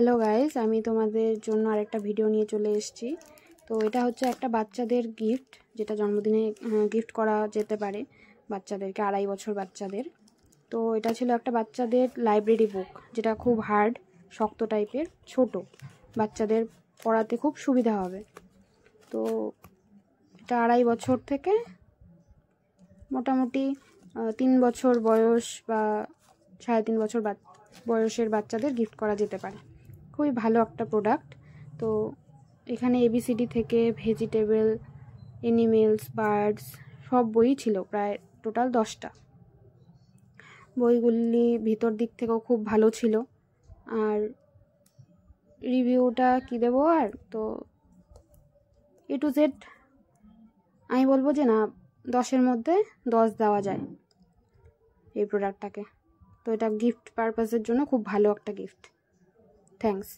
Hello guys, আমি তোমাদের জন্য আরেকটা ভিডিও নিয়ে চলে এসেছি। তো এটা হচ্ছে একটা বাচ্চাদের গিফট, যেটা জন্মদিনে গিফট করা যেতে পারে বাচ্চাদেরকে, 2.5 বছর বাচ্চাদের। তো এটা ছিল একটা বাচ্চাদের লাইব্রেরি বুক, যেটা খুব হার্ড, শক্ত টাইপের, ছোট, বাচ্চাদের পড়াতে খুব সুবিধা হবে। তো এটা 2.5 বছর থেকে মোটামুটি 3 বছর বয়স বা 3.5 বছর বয়সের বাচ্চাদের গিফট করা যেতে পারে। খুবই ভালো একটা প্রোডাক্ট। তো এখানে ABCD থেকে ভেজিটেবল, অ্যানিমেলস, বার্ডস সব বই ছিল, প্রায় টোটাল 10টা। বইগুলি ভিতর দিক থেকেও খুব ভালো ছিল। আর রিভিউটা কি দেবো, আর তো A to Z আমি বলবো যে না, 10-এর মধ্যে 10 দেওয়া যায় এই প্রোডাক্টটাকে। তো এটা গিফট পারপাসের জন্য খুব ভালো একটা গিফট। থ্যাঙ্কস।